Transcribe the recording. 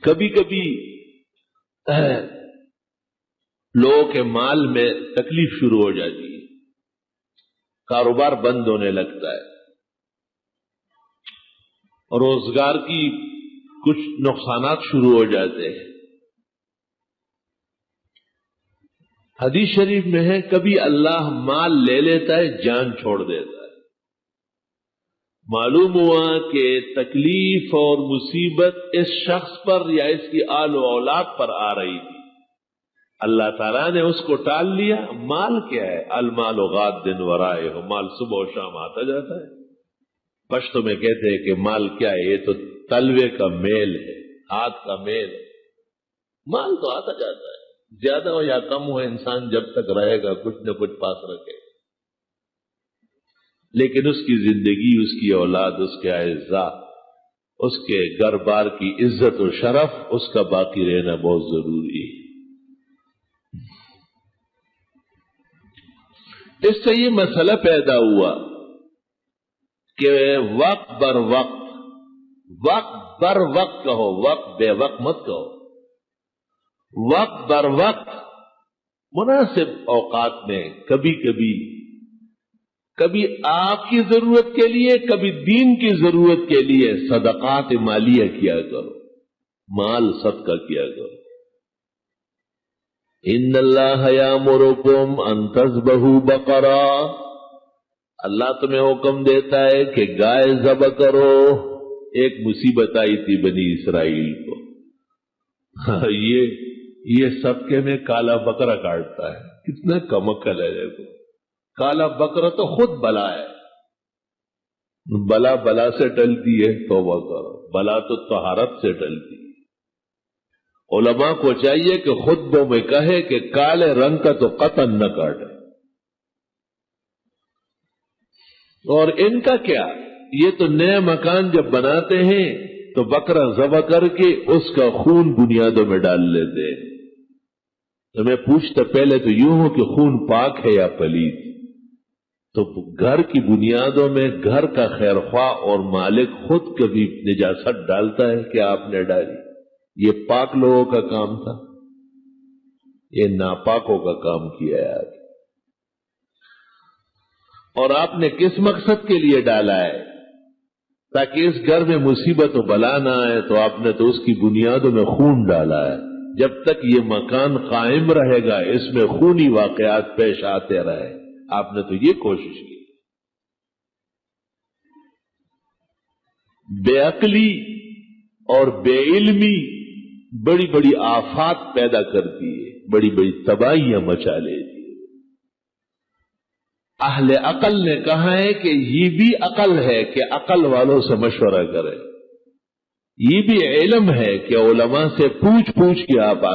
کبھی کبھی لوگوں کے مال میں تکلیف شروع ہو جاتی ہے، کاروبار بند ہونے لگتا ہے، روزگار کی کچھ نقصانات شروع ہو جاتے ہیں۔ حدیث شریف میں ہے کبھی اللہ مال لے لیتا ہے، جان چھوڑ دیتا ہے۔ معلوم ہوا کہ تکلیف اور مصیبت اس شخص پر یا اس کی آل و اولاد پر آ رہی تھی، اللہ تعالیٰ نے اس کو ٹال لیا۔ مال کیا ہے؟ المال غاد دن ورائے ہو، مال صبح و شام آتا جاتا ہے۔ پشتو میں کہتے ہیں کہ مال کیا ہے؟ یہ تو تلوے کا میل ہے، ہاتھ کا میل ہے۔ مال تو آتا جاتا ہے، زیادہ ہو یا کم ہو، انسان جب تک رہے گا کچھ نہ کچھ پاس رکھے، لیکن اس کی زندگی، اس کی اولاد، اس کے اعزاء، اس کے گھر بار کی عزت و شرف، اس کا باقی رہنا بہت ضروری ہے۔ اس سے یہ مسئلہ پیدا ہوا کہ وقت بر وقت، وقت بر وقت کہو، وقت بے وقت مت کہو، وقت بر وقت مناسب اوقات میں کبھی آپ کی ضرورت کے لیے، کبھی دین کی ضرورت کے لیے صدقات مالیہ کیا کرو، مال صدقہ کیا کرو۔ ان اللہ یامرکم ان تذبحوا بقرہ، اللہ تمہیں حکم دیتا ہے کہ گائے ذبح کرو۔ ایک مصیبت آئی تھی بنی اسرائیل کو، یہ صدقے میں کالا بکرا کاٹتا ہے، کتنا کم عقل ہے دیکھو۔ کالا بکرا تو خود بلا ہے، بلا بلا سے ٹلتی ہے، توبہ کرو، بلا تو طہارت سے ٹلتی ہے۔ علماء کو چاہیے کہ خطبوں میں کہے کہ کالے رنگ کا تو قطن نہ کاٹے۔ اور ان کا کیا، یہ تو نئے مکان جب بناتے ہیں تو بکرا ذبح کر کے اس کا خون بنیادوں میں ڈال لیتے ہیں۔ تو میں پوچھتا پہلے تو یوں ہو کہ خون پاک ہے یا پلید؟ تو گھر کی بنیادوں میں گھر کا خیر خواہ اور مالک خود کبھی نجاست ڈالتا ہے کہ آپ نے ڈالی؟ یہ پاک لوگوں کا کام تھا، یہ ناپاکوں کا کام کیا ہے آج۔ اور آپ نے کس مقصد کے لیے ڈالا ہے؟ تاکہ اس گھر میں مصیبت و بلا نہ آئے، تو آپ نے تو اس کی بنیادوں میں خون ڈالا ہے۔ جب تک یہ مکان قائم رہے گا اس میں خونی واقعات پیش آتے رہے، آپ نے تو یہ کوشش کی۔ بے عقلی اور بے علمی بڑی بڑی آفات پیدا کرتی ہے، بڑی بڑی تباہیاں مچا لیتی ہے۔ اہل عقل نے کہا ہے کہ یہ بھی عقل ہے کہ عقل والوں سے مشورہ کرے، یہ بھی علم ہے کہ علماء سے پوچھ کے آپ